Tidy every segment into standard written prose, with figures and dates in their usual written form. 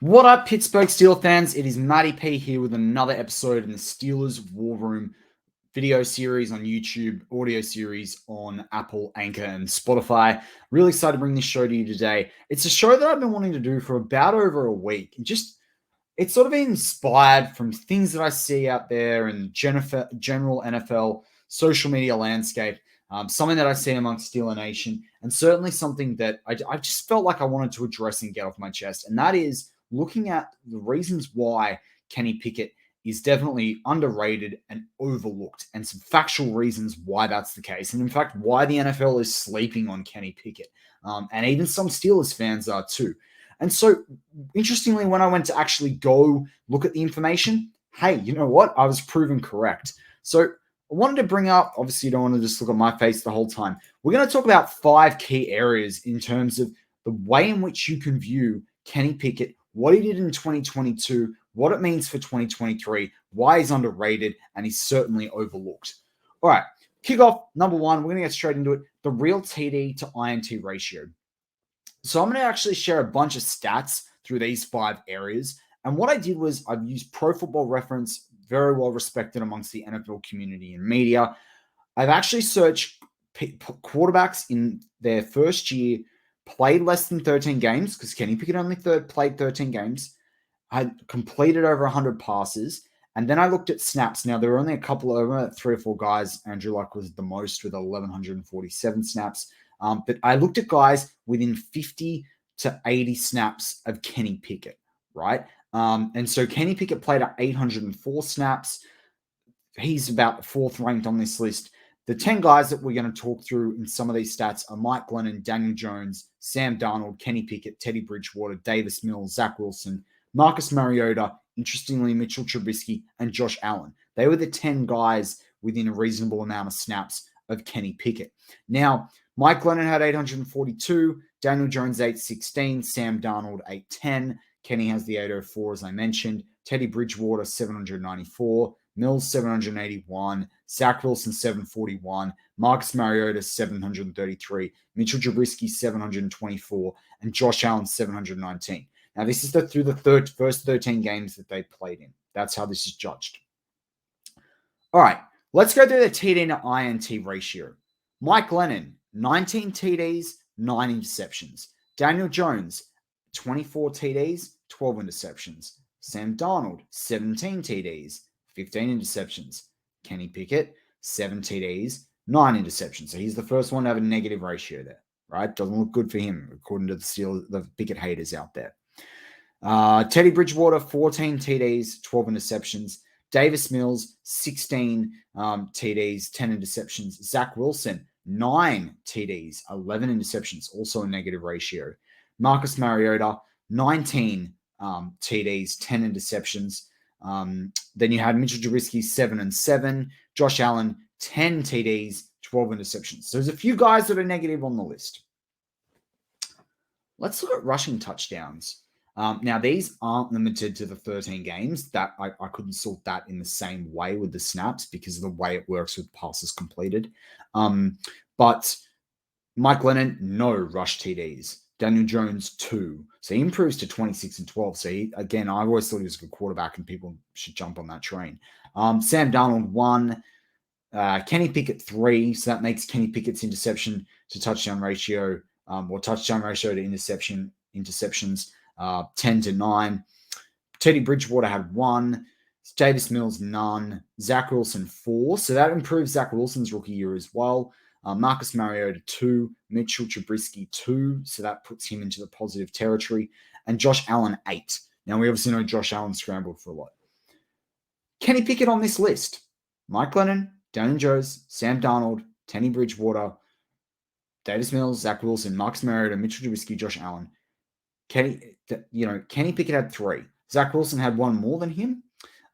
What up, Pittsburgh Steelers fans? It is Matty P here with another episode in the Steelers War Room video series on YouTube, audio series on Apple, Anchor, and Spotify. Really excited to bring this show to you today. It's a show that I've been wanting to do for about over a week. It's sort of been inspired from things that I see out there in general NFL social media landscape. Something that I see amongst Steeler Nation, and certainly something that I just felt like I wanted to address and get off my chest, and that is looking at the reasons why Kenny Pickett is definitely underrated and overlooked, and some factual reasons why that's the case, and in fact, why the NFL is sleeping on Kenny Pickett, and even some Steelers fans are too. And so, interestingly, when I went to actually go look at the information, hey, you know what? I was proven correct. So, I wanted to bring up, obviously, you don't want to just look at my face the whole time. We're going to talk about 5 key areas in terms of the way in which you can view Kenny Pickett, what he did in 2022, what it means for 2023, why he's underrated, and he's certainly overlooked. All right, kick off. Number one, we're going to get straight into it. The real TD to INT ratio. So I'm going to actually share a bunch of stats through these 5 areas. And what I did was I've used Pro Football Reference, very well respected amongst the NFL community and media. I've actually searched quarterbacks in their first year played less than 13 games, because Kenny Pickett only played 13 games, had completed over 100 passes, and then I looked at snaps. Now, there were only a couple of 3 or 4 guys. Andrew Luck was the most with 1,147 snaps. But I looked at guys within 50 to 80 snaps of Kenny Pickett, right? And so Kenny Pickett played at 804 snaps. He's about 4th ranked on this list. The 10 guys that we're going to talk through in some of these stats are Mike Glennon, Daniel Jones, Sam Darnold, Kenny Pickett, Teddy Bridgewater, Davis Mills, Zach Wilson, Marcus Mariota, interestingly, Mitchell Trubisky, and Josh Allen. They were the 10 guys within a reasonable amount of snaps of Kenny Pickett. Now, Mike Glennon had 842, Daniel Jones 816, Sam Darnold 810, Kenny has the 804, as I mentioned, Teddy Bridgewater 794, Mills 781, Zach Wilson 741, Marcus Mariota 733, Mitchell Trubisky 724, and Josh Allen 719. Now, this is through the first 13 games that they played in. That's how this is judged. All right, let's go through the TD to INT ratio. Mike Glennon, 19 TDs, 9 interceptions. Daniel Jones, 24 TDs, 12 interceptions. Sam Darnold, 17 TDs, 15 interceptions. Kenny Pickett, 7 TDs, 9 interceptions. So he's the first one to have a negative ratio there, right? Doesn't look good for him, according to the Pickett haters out there. Teddy Bridgewater, 14 TDs, 12 interceptions. Davis Mills, 16 TDs, 10 interceptions. Zach Wilson, 9 TDs, 11 interceptions, also a negative ratio. Marcus Mariota, 19 TDs, 10 interceptions. Then you had Mitchell Trubisky, 7 and 7. Josh Allen, 10 TDs, 12 interceptions. So there's a few guys that are negative on the list. Let's look at rushing touchdowns. Now, these aren't limited to the 13 games. That I couldn't sort that in the same way with the snaps because of the way it works with passes completed. But Mike Glennon, no rush TDs. Daniel Jones, 2. So he improves to 26 and 12. So again, I always thought he was a good quarterback and people should jump on that train. Sam Darnold, 1. Kenny Pickett, 3. So that makes Kenny Pickett's interception to touchdown ratio, or touchdown ratio to interceptions, 10 to 9. Teddy Bridgewater had 1. Davis Mills, none. Zach Wilson, 4. So that improves Zach Wilson's rookie year as well. Marcus Mariota, 2. Mitchell Trubisky, 2. So that puts him into the positive territory. And Josh Allen, 8. Now, we obviously know Josh Allen scrambled for a lot. Kenny Pickett on this list. Mike Glennon, Daniel Jones, Sam Darnold, Teddy Bridgewater, Davis Mills, Zach Wilson, Marcus Mariota, Mitchell Trubisky, Josh Allen. Kenny Pickett had 3. Zach Wilson had 1 more than him.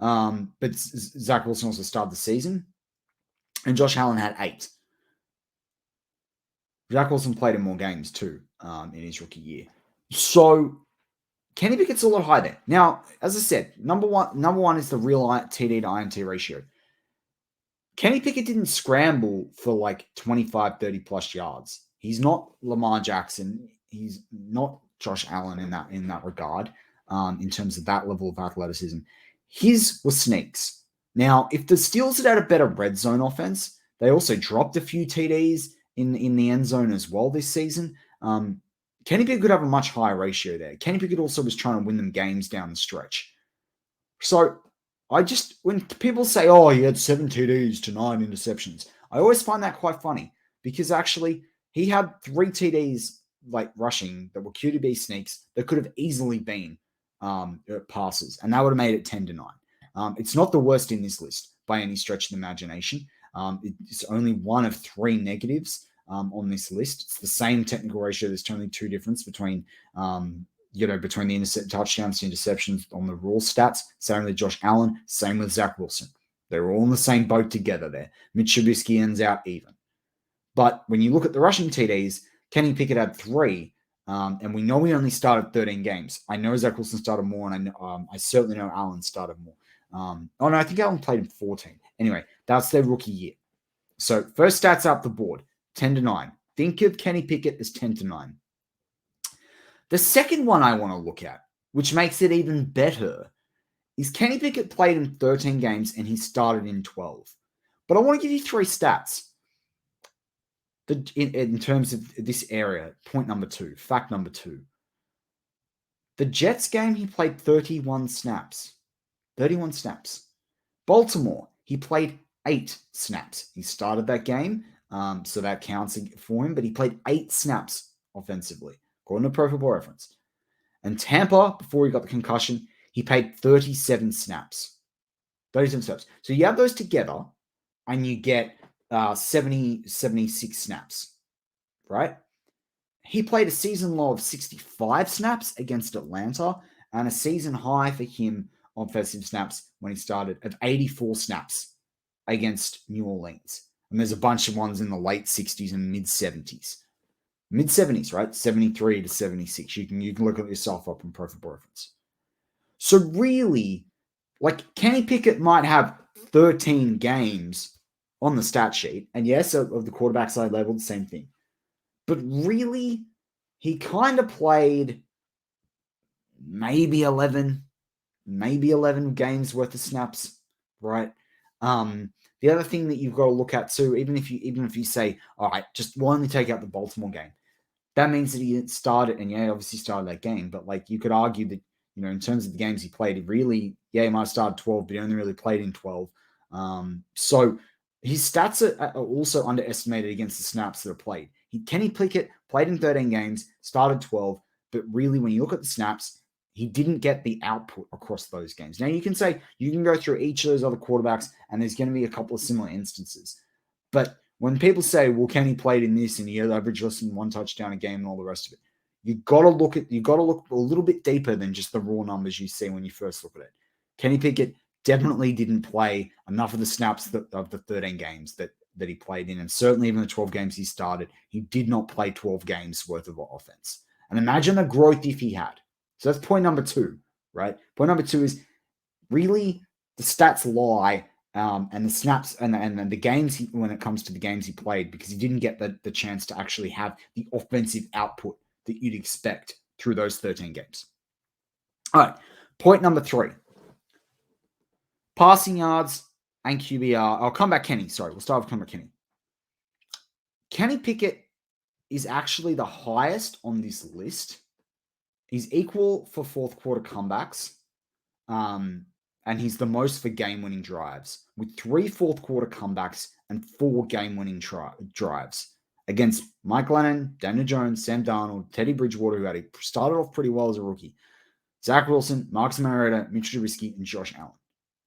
But Zach Wilson also started the season. And Josh Allen had 8. Zach Wilson played in more games too in his rookie year. So Kenny Pickett's a lot higher there. Now, as I said, number one is the real TD to INT ratio. Kenny Pickett didn't scramble for like 25, 30 plus yards. He's not Lamar Jackson. He's not Josh Allen in that regard. in terms of that level of athleticism. His was sneaks. Now, if the Steelers had a better red zone offense, they also dropped a few TDs in the end zone as well this season. Kenny Pickett could have a much higher ratio there. Kenny Pickett also was trying to win them games down the stretch. So when people say, oh, he had 7 TDs to 9 interceptions, I always find that quite funny because actually he had 3 TDs like rushing that were QB sneaks that could have easily been passes, and that would have made it 10-9. It's not the worst in this list by any stretch of the imagination. It's only one of 3 negatives on this list. It's the same technical ratio. There's only 2 difference between between the touchdowns to interceptions on the raw stats. Same with Josh Allen, same with Zach Wilson. They're all in the same boat together there. Mitch Trubisky ends out even. But when you look at the rushing TDs, Kenny Pickett had 3, and we know he only started 13 games. I know Zach Wilson started more, and I certainly know Allen started more. I think Allen played in 14. Anyway, that's their rookie year. So first stats up the board, 10-9. Think of Kenny Pickett as 10-9. The second one I want to look at, which makes it even better, is Kenny Pickett played in 13 games and he started in 12. But I want to give you 3 stats in terms of this area. Point number 2, fact number 2. The Jets game, he played 31 snaps. 31 snaps. Baltimore, he played 8 snaps. He started that game, so that counts for him, but he played 8 snaps offensively, according to Pro Football Reference. And Tampa, before he got the concussion, he played 37 snaps. 37 snaps. So you add those together, and you get 76 snaps, right? He played a season low of 65 snaps against Atlanta, and a season high for him offensive snaps when he started of 84 snaps against New Orleans. And there's a bunch of ones in the late 60s and mid 70s. Mid 70s, right? 73 to 76. You can look at yourself up in Pro Football Reference. So really, like Kenny Pickett might have 13 games on the stat sheet. And yes, of the quarterbacks I labeled, the same thing. But really, he kind of played maybe 11 games worth of snaps, right? The other thing that you've got to look at too, even if you say, all right, we'll only take out the Baltimore game, that means that he started, and obviously started that game, but like you could argue that, in terms of the games he played, he really, he might have started 12, but he only really played in 12. So his stats are also underestimated against the snaps that are played. Kenny Pickett played in 13 games, started 12, but really when you look at the snaps, he didn't get the output across those games. Now, you can go through each of those other quarterbacks, and there's going to be a couple of similar instances. But when people say, well, Kenny played in this and he averaged less than 1 touchdown a game and all the rest of it, you got to look a little bit deeper than just the raw numbers you see when you first look at it. Kenny Pickett definitely didn't play enough of the snaps of the 13 games that he played in, and certainly even the 12 games he started, he did not play 12 games worth of offense. And imagine the growth if he had. So that's point number 2, right? Point number 2 is really the stats lie, and the snaps and the games when it comes to the games he played, because he didn't get the chance to actually have the offensive output that you'd expect through those 13 games. All right, point number 3. Passing yards and QBR. I'll come back Kenny. Sorry, we'll start with comeback Kenny. Kenny Pickett is actually the highest on this list. He's equal for fourth quarter comebacks, and he's the most for game-winning drives, with 3 fourth quarter comebacks and 4 game-winning drives against Mike Lennon, Daniel Jones, Sam Darnold, Teddy Bridgewater, who started off pretty well as a rookie, Zach Wilson, Marcus Mariota, Mitch Trubisky, and Josh Allen.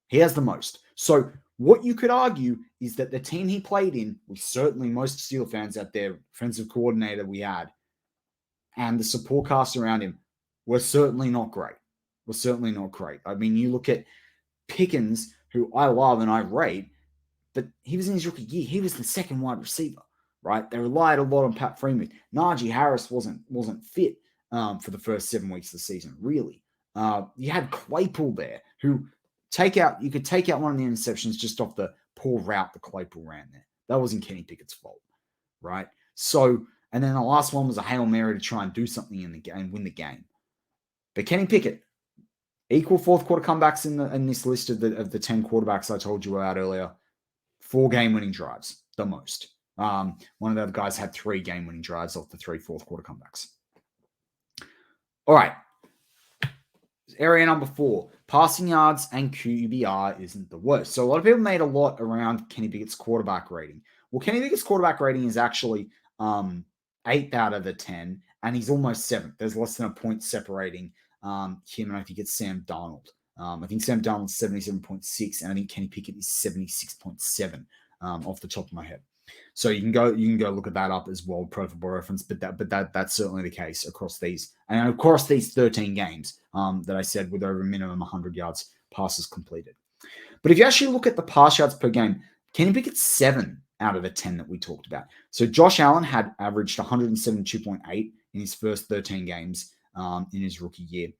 He has the most. So what you could argue is that the team he played in, was certainly most Steelers fans out there, offensive coordinator we had, and the support cast around him were certainly not great. I mean, you look at Pickens, who I love and I rate, but he was in his rookie year. He was the second wide receiver, right? They relied a lot on Pat Freeman. Najee Harris wasn't fit for the first 7 weeks of the season, really. You had Claypool there, who you could take out one of the interceptions just off the poor route that Claypool ran there. That wasn't Kenny Pickett's fault, right? So, and then the last one was a Hail Mary to try and do something in the game, win the game. But Kenny Pickett, Equal fourth quarter comebacks in this list of the 10 quarterbacks I told you about earlier. 4 game-winning drives, the most. One of the other guys had 3 game-winning drives off the 3 fourth quarter comebacks. All right. Area number 4, passing yards and QBR isn't the worst. So a lot of people made a lot around Kenny Pickett's quarterback rating. Well, Kenny Pickett's quarterback rating is actually 8th out of the 10, and he's almost 7th. There's less than a point separating him, and I think it's Sam Darnold. I think Sam Darnold's 77.6, and I think Kenny Pickett is 76.7 off the top of my head. So you can go look at that up as well, Pro Football Reference. But that's certainly the case across these 13 games that I said with over a minimum 100 yards passes completed. But if you actually look at the pass yards per game, Kenny Pickett's 7 out of the 10 that we talked about. So Josh Allen had averaged 172.8 in his first 13 games in his rookie year.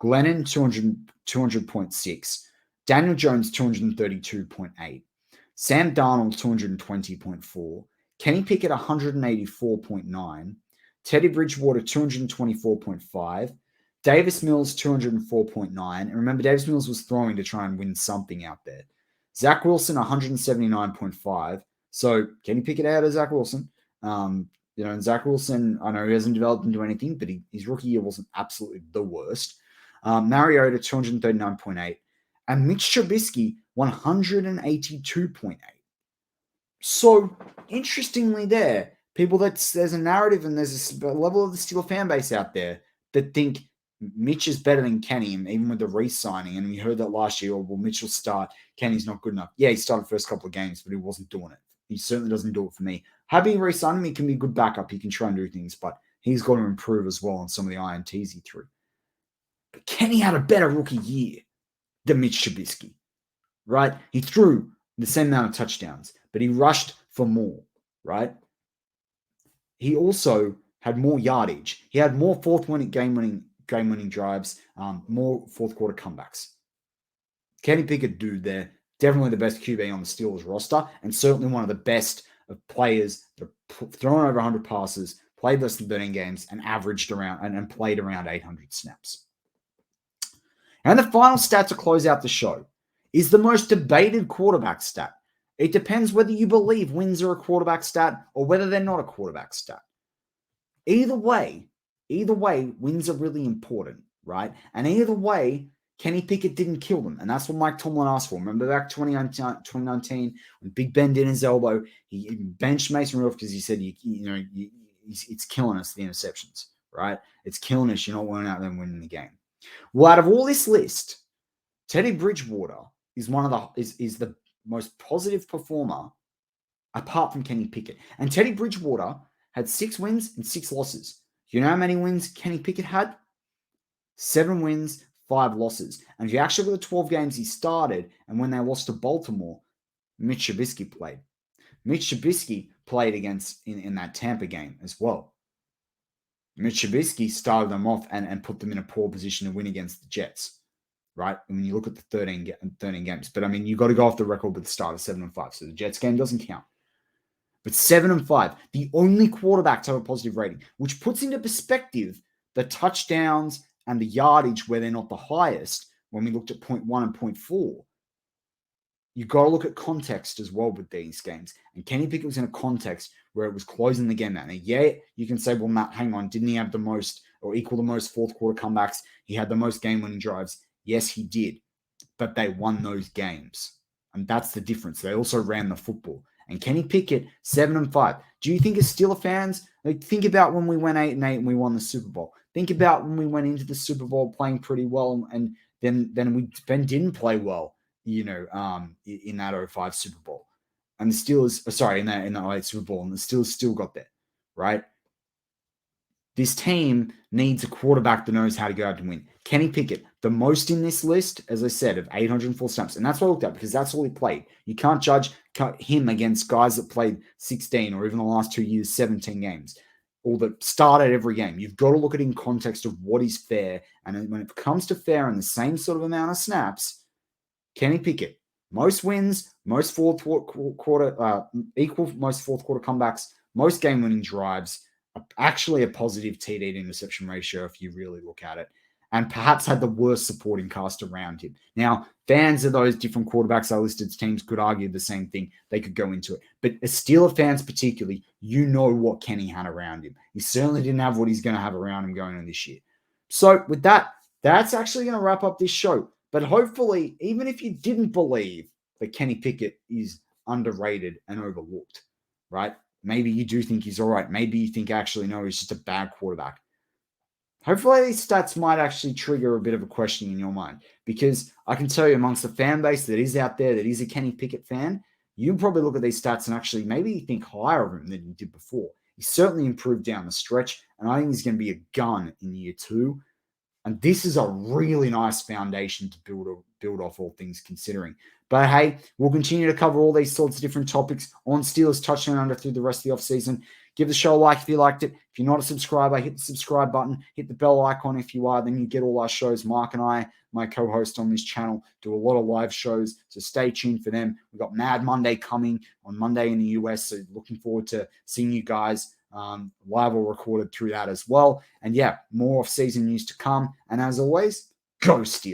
Glennon 200.6, Daniel Jones 232.8. Sam Darnold, 220.4. Kenny Pickett, 184.9. Teddy Bridgewater, 224.5. Davis Mills, 204.9. And remember, Davis Mills was throwing to try and win something out there. Zach Wilson, 179.5. So Kenny Pickett out of Zach Wilson. And Zach Wilson, I know he hasn't developed into anything, but his rookie year wasn't absolutely the worst. Mariota, 239.8. And Mitch Trubisky, 182.8. So, interestingly there, there's a narrative and there's a level of the Steelers fan base out there that think Mitch is better than Kenny, even with the re-signing. And we heard that last year, well, Mitch will start, Kenny's not good enough. Yeah, he started the first couple of games, but he wasn't doing it. He certainly doesn't do it for me. Having re-signed him, he can be a good backup. He can try and do things, but he's got to improve as well on some of the INTs he threw. But Kenny had a better rookie year than Mitch Trubisky, right? He threw the same amount of touchdowns, but he rushed for more, right? He also had more yardage. He had more game-winning drives, more fourth quarter comebacks. Kenny Pickett, dude, there, definitely the best QB on the Steelers roster, and certainly one of the best of players that have thrown over 100 passes, played less than 13 games, and averaged around and played around 800 snaps. And the final stat to close out the show is the most debated quarterback stat. It depends whether you believe wins are a quarterback stat or whether they're not a quarterback stat. Either way, wins are really important, right? And either way, Kenny Pickett didn't kill them. And that's what Mike Tomlin asked for. Remember back 2019 when Big Ben did his elbow, he benched Mason Rudolph because he said, it's killing us, the interceptions, right? It's killing us. You're not going out there and winning the game. Well, out of all this list, Teddy Bridgewater is is the most positive performer apart from Kenny Pickett. And Teddy Bridgewater had 6 wins and 6 losses. You know how many wins Kenny Pickett had? 7 wins, 5 losses. And if you actually look at the 12 games he started and when they lost to Baltimore, Mitch Trubisky played. Mitch Trubisky played in that Tampa game as well. Mitch Trubisky started them off and put them in a poor position to win against the Jets, right? I mean, you look at the 13 games. But, I mean, you got to go off the record with the start of 7-5. So the Jets game doesn't count. But 7-5, the only quarterback to have a positive rating, which puts into perspective the touchdowns and the yardage where they're not the highest when we looked at 0.1 and 0.4. You got to look at context as well with these games. And Kenny Pickett was in a context where it was closing the game out. And yeah, you can say, well, Matt, hang on, didn't he have the most or equal the most fourth quarter comebacks? He had the most game-winning drives. Yes, he did. But they won those games. And that's the difference. They also ran the football. And Kenny Pickett, 7-5. Do you think as Steelers fans, think about when we went 8-8 and we won the Super Bowl. Think about when we went into the Super Bowl playing pretty well and then we didn't play well. In that 05 Super Bowl. And the Steelers, in that 08 Super Bowl, and the Steelers still got there, right? This team needs a quarterback that knows how to go out and win. Kenny Pickett, the most in this list, as I said, of 804 snaps. And that's what I looked at because that's all he played. You can't judge him against guys that played 16 or even the last 2 years, 17 games, or that started every game. You've got to look at it in context of what is fair. And when it comes to fair and the same sort of amount of snaps, Kenny Pickett, most wins, most fourth quarter, equal most fourth quarter comebacks, most game-winning drives, actually a positive TD to interception ratio if you really look at it. and perhaps had the worst supporting cast around him. Now, fans of those different quarterbacks I listed teams could argue the same thing. They could go into it. But as Steeler fans particularly, you know what Kenny had around him. He certainly didn't have what he's going to have around him going on this year. So with that, that's actually going to wrap up this show. But hopefully, even if you didn't believe that Kenny Pickett is underrated and overlooked, right? Maybe you do think he's all right. Maybe you think actually, no, he's just a bad quarterback. Hopefully these stats might actually trigger a bit of a question in your mind, because I can tell you amongst the fan base that is out there that is a Kenny Pickett fan, you probably look at these stats and actually maybe think higher of him than you did before. He's certainly improved down the stretch, and I think he's going to be a gun in year 2. And this is a really nice foundation to build off, all things considering. But hey, we'll continue to cover all these sorts of different topics on Steelers Touchdown Under through the rest of the offseason. Give the show a like if you liked it. If you're not a subscriber, hit the subscribe button, hit the bell icon if you are, then you get all our shows. Mark and I, my co-host on this channel, do a lot of live shows, so stay tuned for them. We've got Mad Monday coming on Monday in the US, so looking forward to seeing you guys live or recorded through that as well. And yeah, more off-season news to come. And as always, go Steelers.